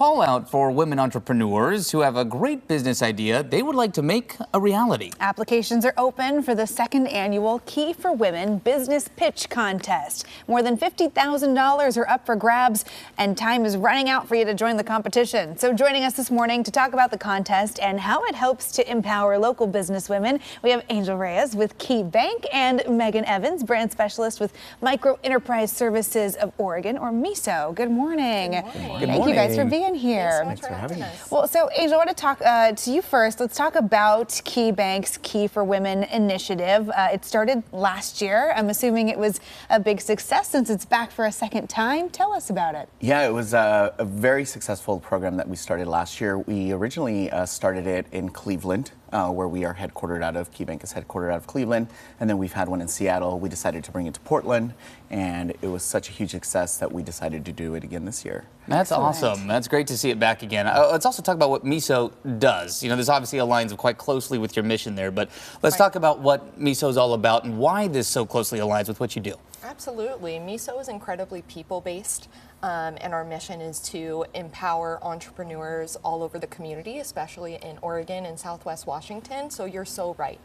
call out for women entrepreneurs who have a great business idea they would like to make a reality. Applications are open for the second annual Key4Women Business Pitch Contest. More than $50,000 are up for grabs, and time is running out for you to join the competition. So joining us this morning to talk about the contest and how it helps to empower local businesswomen, we have Angel Reyes with Key Bank and Megan Evans, brand specialist with Micro Enterprise Services of Oregon, or Miso. Good morning. Good morning. Thank you guys for being here. Thanks for having us. Well, so Angel, I want to talk to you first. Let's talk about Key Bank's Key4Women initiative. It started last year. I'm assuming it was a big success since it's back for a second time. Tell us about it. Yeah, it was a very successful program that we started last year. We originally started it in Cleveland, where we are headquartered out of. Key Bank is headquartered out of Cleveland, and then we've had one in Seattle. We decided to bring it to Portland, and it was such a huge success that we decided to do it again this year. That's awesome. That's great to see it back again. Let's also talk about what Miso does. You know, this obviously aligns quite closely with your mission there, but let's talk about what Miso is all about and why this so closely aligns with what you do. Absolutely. Miso is incredibly people-based, and our mission is to empower entrepreneurs all over the community, especially in Oregon and Southwest Washington. So you're so right.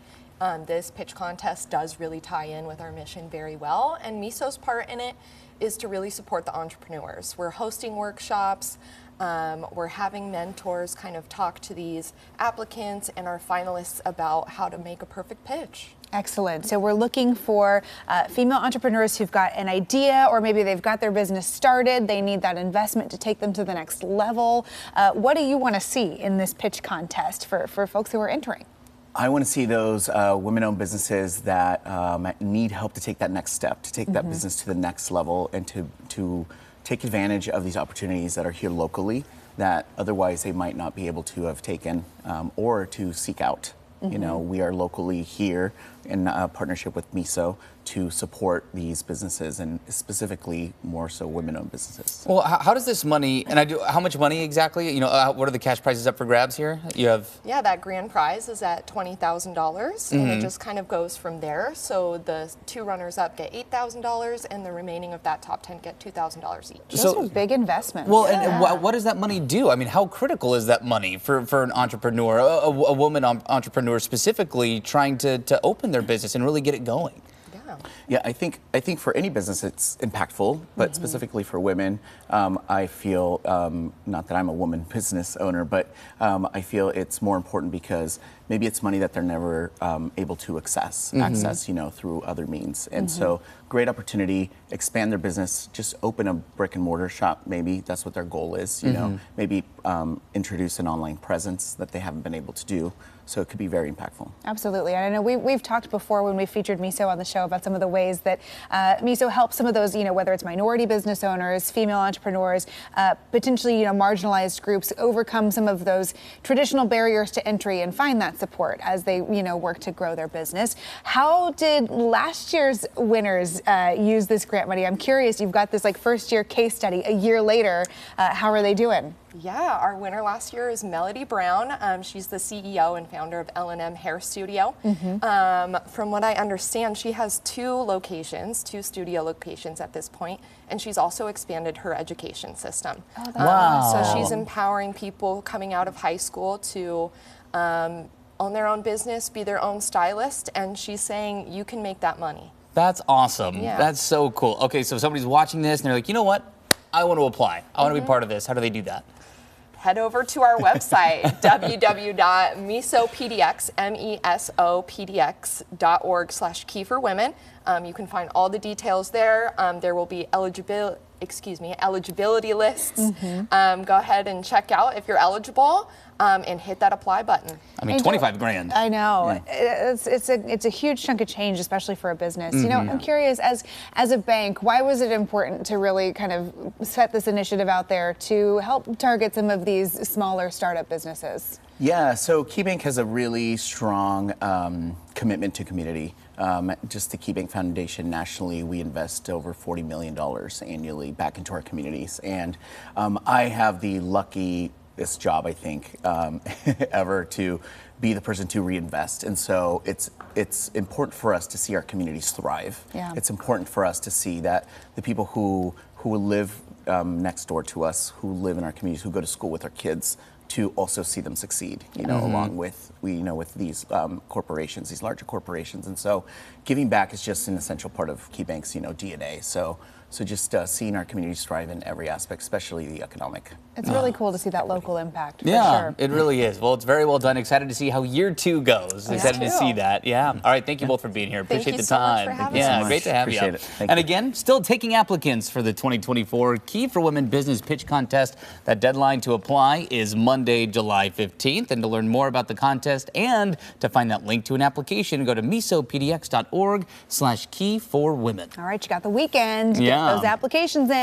This pitch contest does really tie in with our mission very well, and Miso's part in it is to really support the entrepreneurs. We're hosting workshops, we're having mentors kind of talk to these applicants and our finalists about how to make a perfect pitch. Excellent. So we're looking for female entrepreneurs who've got an idea, or maybe they've got their business started. They need that investment to take them to the next level. What do you want to see in this pitch contest for folks who are entering? I want to see those women-owned businesses that need help to take that next step, to take that business to the next level, and to take advantage of these opportunities that are here locally that otherwise they might not be able to have taken or to seek out. You know, we are locally here in partnership with Miso to support these businesses, and specifically more so women-owned businesses. Well, how does this money, how much money exactly? You know, what are the cash prizes up for grabs here? You have. Yeah, that grand prize is at $20,000, and it just kind of goes from there. So the two runners-up get $8,000, and the remaining of that top 10 get $2,000 each. Those are big investments. Well, and what does that money do? I mean, how critical is that money for an entrepreneur, a woman entrepreneur specifically, trying to open their business and really get it going? Yeah, I think for any business it's impactful, but specifically for women, I feel, not that I'm a woman business owner, but I feel it's more important because maybe it's money that they're never able to access, you know, through other means. And so great opportunity, expand their business, just open a brick and mortar shop, maybe that's what their goal is, you know, maybe introduce an online presence that they haven't been able to do. So it could be very impactful. Absolutely. And I know we've talked before when we featured Miso on the show about some of the ways that Miso helps some of those, you know, whether it's minority business owners, female entrepreneurs, potentially, you know, marginalized groups, overcome some of those traditional barriers to entry and find that support as they, you know, work to grow their business. How did last year's winners use this grant money? I'm curious, you've got this like first year case study a year later. How are they doing? Yeah, our winner last year is Melody Brown. She's the CEO and founder of L&M Hair Studio. From what I understand, she has two studio locations at this point, and she's also expanded her education system. Oh, wow. So she's empowering people coming out of high school to own their own business, be their own stylist, and she's saying you can make that money. That's awesome. Yeah. That's so cool. Okay, so if somebody's watching this and they're like, you know what? I want to apply. I want to be part of this. How do they do that? Head over to our website, www.mesopdx.org/Key4Women. You can find all the details there. There will be eligibility lists. Go ahead and check out if you're eligible. And hit that apply button. I mean, 25 grand. I know. Yeah. It's a huge chunk of change, especially for a business. You know, I'm curious, as a bank, why was it important to really kind of set this initiative out there to help target some of these smaller startup businesses? Yeah, so Key Bank has a really strong commitment to community. Just the Key Bank Foundation nationally, we invest over $40 million annually back into our communities. And I have the luckiest job, I think, ever to be the person to reinvest. And so it's important for us to see our communities thrive. Yeah. It's important for us to see that the people who live next door to us who live in our communities, who go to school with our kids, to also see them succeed, along with with these corporations, these larger corporations. And so giving back is just an essential part of KeyBank's DNA. So just seeing our communities thrive in every aspect, especially the economic. It's really cool to see that local impact. For Yeah, sure. it really is. Well, it's very well done. Excited to see how year 2 goes. Excited to see that. Yeah. All right. Thank you both for being here. Thank Appreciate you the so much time. for having Yeah, us. great to have Appreciate you. it. Thank And you. again, still taking applicants for the 2024 Key4Women Business Pitch Contest. That deadline to apply is Monday, July 15th. And to learn more about the contest and to find that link to an application, go to misopdx.org/Key4Women. All right, you got the weekend. Yeah. Get those applications in.